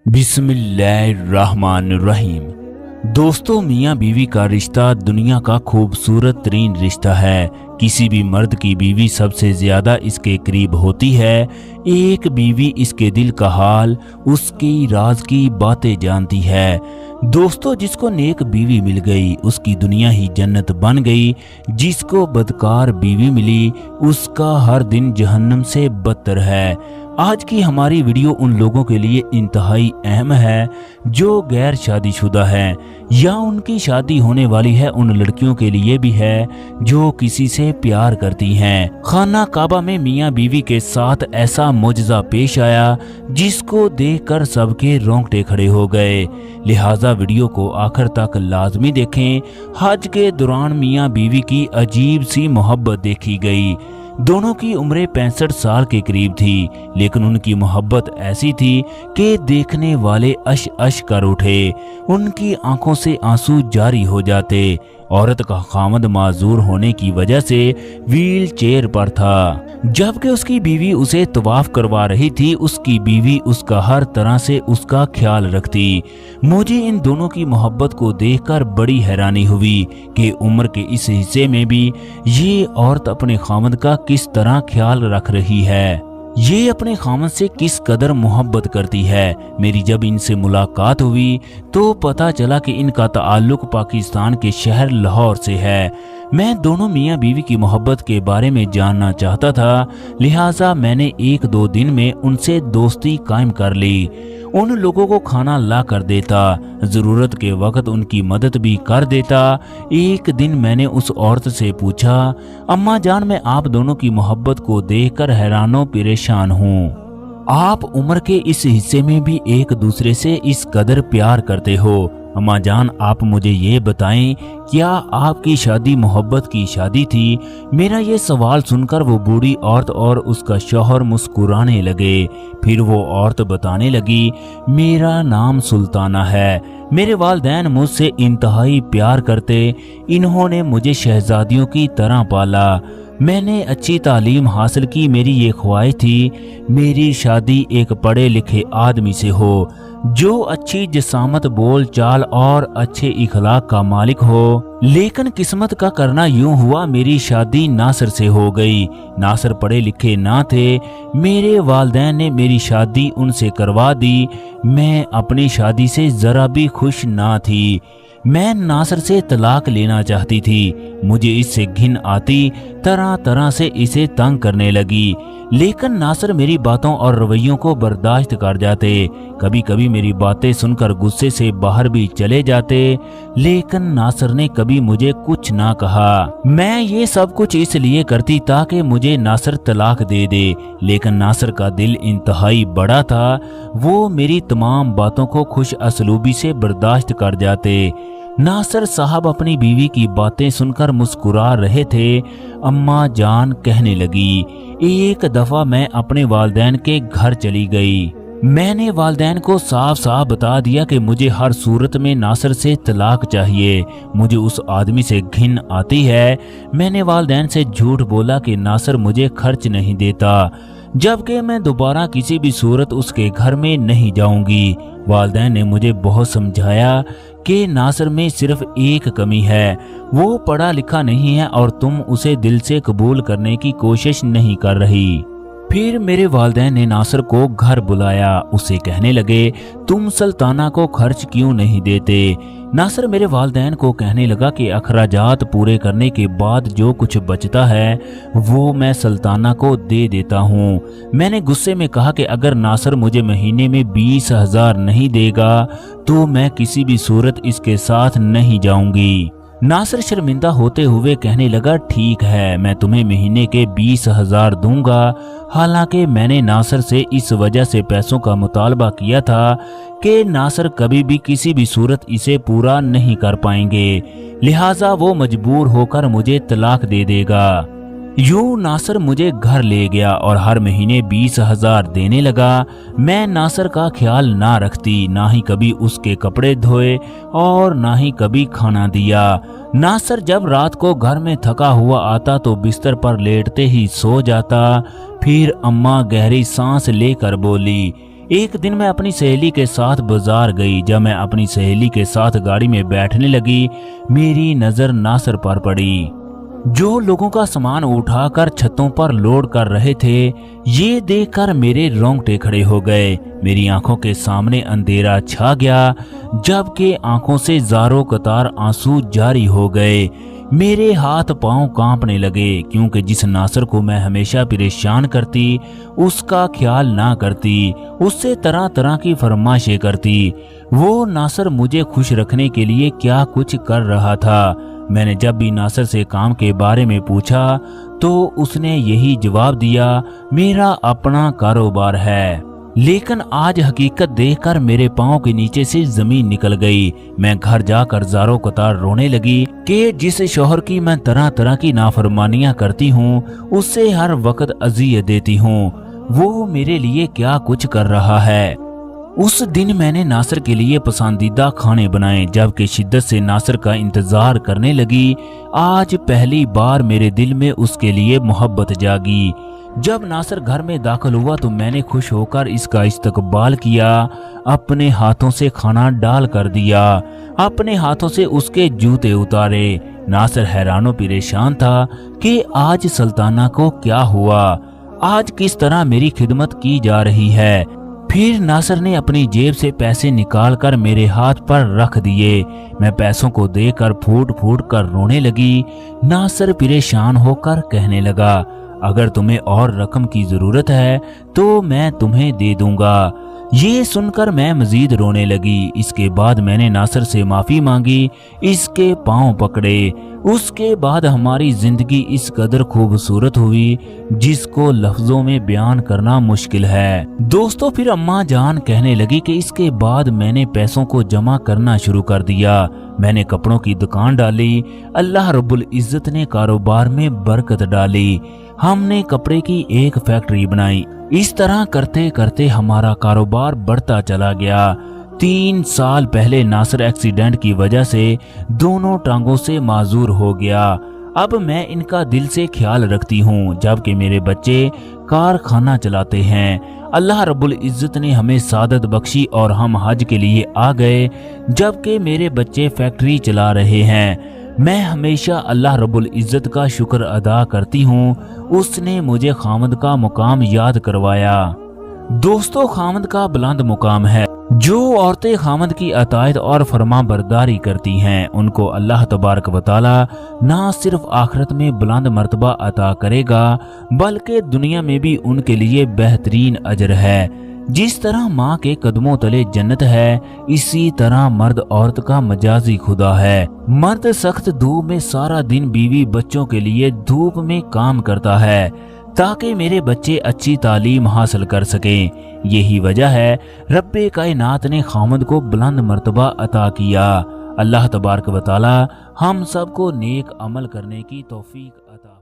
बिस्मिल्लाहिर्रहमानिर्रहीम। दोस्तों, मियाँ बीवी का रिश्ता दुनिया का खूबसूरत तरीन रिश्ता है। किसी भी मर्द की बीवी सबसे ज्यादा इसके करीब होती है। एक बीवी इसके दिल का हाल, उसकी राज की बातें जानती है। दोस्तों, जिसको नेक बीवी मिल गई उसकी दुनिया ही जन्नत बन गई। जिसको बदकार बीवी मिली उसका हर दिन जहन्नम से बदतर है। आज की हमारी वीडियो उन लोगों के लिए इंतहाई अहम है जो गैर शादीशुदा हैं, या उनकी शादी होने वाली है। उन लड़कियों के लिए भी है जो किसी से प्यार करती हैं। खाना काबा में मियाँ बीवी के साथ ऐसा मुजज़ा पेश आया जिसको देखकर सबके रोंगटे खड़े हो गए। लिहाजा वीडियो को आखिर तक लाजमी देखें। हज के दौरान मियाँ बीवी की अजीब सी मोहब्बत देखी गई। दोनों की उम्रें 65 साल के करीब थी, लेकिन उनकी मोहब्बत ऐसी थी कि देखने वाले अश अश कर उठे। उनकी आंखों से आंसू जारी हो जाते। औरत का खामद माजूर होने की वजह से व्हील चेयर पर था, जबकि उसकी बीवी उसे तवाफ करवा रही थी। उसकी बीवी उसका हर तरह से उसका ख्याल रखती। मुझे इन दोनों की मोहब्बत को देखकर बड़ी हैरानी हुई कि उम्र के इस हिस्से में भी ये औरत अपने खामद का किस तरह ख्याल रख रही है, ये अपने खामद से किस कदर मोहब्बत करती है। मेरी जब इनसे मुलाकात हुई तो पता चला कि इनका ताल्लुक पाकिस्तान के शहर लाहौर से है। मैं दोनों मियाँ बीवी की मोहब्बत के बारे में जानना चाहता था, लिहाजा मैंने 1-2 दिन में उनसे दोस्ती कायम कर ली। उन लोगों को खाना ला कर देता, जरूरत के वक्त उनकी मदद भी कर देता। एक दिन मैंने उस औरत से पूछा, अम्मा जान, मैं आप दोनों की मोहब्बत को देखकर हैरानो परेशान हूँ। आप उम्र के इस हिस्से में भी एक दूसरे से इस कदर प्यार करते हो। अम्मा जान, आप मुझे ये बताएं, क्या आपकी शादी मोहब्बत की शादी थी? मेरा ये सवाल सुनकर वो बूढ़ी औरत और उसका शौहर मुस्कुराने लगे। फिर वो औरत बताने लगी, मेरा नाम सुल्ताना है। मेरे वालिदैन मुझसे इंतहाई प्यार करते। इन्होंने मुझे शहजादियों की तरह पाला। मैंने अच्छी तालीम हासिल की। मेरी ये ख्वाहिश थी मेरी शादी एक पढ़े लिखे आदमी से हो, जो अच्छी जिसामत, बोल चाल और अच्छे इखलाक का मालिक हो। लेकिन किस्मत का करना यूं हुआ, मेरी शादी नासिर से हो गई। नासिर पढ़े लिखे ना थे। मेरे वालिदैन ने मेरी शादी उनसे करवा दी। मैं अपनी शादी से जरा भी खुश ना थी। मैं नासिर से तलाक लेना चाहती थी। मुझे इससे घिन आती, तरह तरह से इसे तंग करने लगी। लेकिन नासिर मेरी बातों और रवैयों को बर्दाश्त कर जाते। कभी कभी मेरी बातें सुनकर गुस्से से बाहर भी चले जाते, लेकिन नासिर ने कभी मुझे कुछ ना कहा। मैं ये सब कुछ इसलिए करती ताकि मुझे नासिर तलाक दे दे, लेकिन नासिर का दिल इंतहाई बड़ा था। वो मेरी तमाम बातों को खुश असलूबी से बर्दाश्त कर जाते। नासिर साहब अपनी बीवी की बातें सुनकर मुस्कुरा रहे थे। अम्मा जान कहने लगी, एक दफा मैं अपने वालिदैन के घर चली गई। मैंने वालिदैन को साफ साफ बता दिया कि मुझे हर सूरत में नासिर से तलाक चाहिए। मुझे उस आदमी से घिन आती है। मैंने वालिदैन से झूठ बोला कि नासिर मुझे खर्च नहीं देता, जबकि मैं दोबारा किसी भी सूरत उसके घर में नहीं जाऊंगी। वालिदैन ने मुझे बहुत समझाया कि नासिर में सिर्फ एक कमी है, वो पढ़ा लिखा नहीं है और तुम उसे दिल से कबूल करने की कोशिश नहीं कर रही। फिर मेरे वालिदैन ने नासिर को घर बुलाया। उसे कहने लगे, तुम सुल्ताना को खर्च क्यों नहीं देते? नासिर मेरे वालिदैन को कहने लगा कि अखराजात पूरे करने के बाद जो कुछ बचता है वो मैं सुल्ताना को दे देता हूँ। मैंने गुस्से में कहा कि अगर नासिर मुझे महीने में 20,000 नहीं देगा तो मैं किसी भी सूरत इसके साथ नहीं जाऊंगी। नासिर शर्मिंदा होते हुए कहने लगा, ठीक है, मैं तुम्हें महीने के 20,000 दूंगा। हालांकि मैंने नासिर से इस वजह से पैसों का मुतालबा किया था कि नासिर कभी भी किसी भी सूरत इसे पूरा नहीं कर पाएंगे, लिहाजा वो मजबूर होकर मुझे तलाक दे देगा। यूं नासिर मुझे घर ले गया और हर महीने 20,000 देने लगा। मैं नासिर का ख्याल ना रखती, ना ही कभी उसके कपड़े धोए और ना ही कभी खाना दिया। नासिर जब रात को घर में थका हुआ आता तो बिस्तर पर लेटते ही सो जाता। फिर अम्मा गहरी सांस लेकर बोली, ایک دن میں اپنی سہیلی کے ساتھ بازار گئی۔ جب میں اپنی سہیلی کے ساتھ گاڑی میں بیٹھنے لگی، میری نظر ناصر پر پڑی، جو لوگوں کا سامان اٹھا کر چھتوں پر لوڈ کر رہے تھے۔ یہ دیکھ کر میرے رونگٹے کھڑے ہو گئے۔ میری آنکھوں کے سامنے اندھیرا چھا گیا، جبکہ آنکھوں سے زاروں قطار آنسو جاری ہو گئے۔ میرے ہاتھ پاؤں کانپنے لگے، کیونکہ جس ناصر کو میں ہمیشہ پریشان کرتی، اس کا خیال نہ کرتی، اس سے طرح طرح کی فرمائشیں کرتی۔ وہ ناصر مجھے خوش رکھنے کے لیے کیا کچھ کر رہا تھا۔ میں نے جب بھی ناصر سے کام کے بارے میں پوچھا تو اس نے یہی جواب دیا، میرا اپنا کاروبار ہے۔ لیکن آج حقیقت دیکھ کر میرے پاؤں کے نیچے سے زمین نکل گئی۔ میں گھر جا کر زاروں قطار رونے لگی کہ جس شوہر کی میں طرح طرح کی نافرمانیاں کرتی ہوں، اس سے ہر وقت اذیت دیتی ہوں، وہ میرے لیے کیا کچھ کر رہا ہے۔ اس دن میں نے ناصر کے لیے پسندیدہ کھانے بنائے، جبکہ شدت سے ناصر کا انتظار کرنے لگی۔ آج پہلی بار میرے دل میں اس کے لیے محبت جاگی۔ جب ناصر گھر میں داخل ہوا تو میں نے خوش ہو کر اس کا استقبال کیا، اپنے ہاتھوں سے کھانا ڈال کر دیا، اپنے ہاتھوں سے اس کے جوتے اتارے۔ ناصر حیران و پریشان تھا کہ آج سلطانہ کو کیا ہوا، آج کس طرح میری خدمت کی جا رہی ہے۔ پھر ناصر نے اپنی جیب سے پیسے نکال کر میرے ہاتھ پر رکھ دیے۔ میں پیسوں کو دے کر پھوٹ پھوٹ کر رونے لگی۔ ناصر پریشان ہو کر کہنے لگا، اگر تمہیں اور رقم کی ضرورت ہے تو میں تمہیں دے دوں گا۔ یہ سن کر میں مزید رونے لگی۔ اس کے بعد میں نے ناصر سے معافی مانگی، اس کے پاؤں پکڑے۔ اس کے بعد ہماری زندگی اس قدر خوبصورت ہوئی جس کو لفظوں میں بیان کرنا مشکل ہے۔ دوستو، پھر اماں جان کہنے لگی کہ اس کے بعد میں نے پیسوں کو جمع کرنا شروع کر دیا۔ میں نے کپڑوں کی دکان ڈالی، اللہ رب العزت نے کاروبار میں برکت ڈالی، ہم نے کپڑے کی ایک فیکٹری بنائی۔ اس طرح کرتے کرتے ہمارا کاروبار بڑھتا چلا گیا۔ 3 سال پہلے ناصر ایکسیڈنٹ کی وجہ سے دونوں ٹانگوں سے معذور ہو گیا۔ اب میں ان کا دل سے خیال رکھتی ہوں، جبکہ میرے بچے کارخانہ چلاتے ہیں۔ اللہ رب العزت نے ہمیں سعادت بخشی اور ہم حج کے لیے آ گئے، جبکہ میرے بچے فیکٹری چلا رہے ہیں۔ میں ہمیشہ اللہ رب العزت کا شکر ادا کرتی ہوں، اس نے مجھے خامد کا مقام یاد کروایا۔ دوستو، خامد کا بلند مقام ہے۔ جو عورتیں خامد کی اطاعت اور فرما برداری کرتی ہیں، ان کو اللہ تبارک و تعالی نہ صرف آخرت میں بلند مرتبہ عطا کرے گا، بلکہ دنیا میں بھی ان کے لیے بہترین اجر ہے۔ جس طرح ماں کے قدموں تلے جنت ہے، اسی طرح مرد عورت کا مجازی خدا ہے۔ مرد سخت دھوپ میں سارا دن بیوی بچوں کے لیے دھوپ میں کام کرتا ہے تاکہ میرے بچے اچھی تعلیم حاصل کر سکیں۔ یہی وجہ ہے رب کائنات نے خامد کو بلند مرتبہ عطا کیا۔ اللہ تبارک و تعالی ہم سب کو نیک عمل کرنے کی توفیق عطا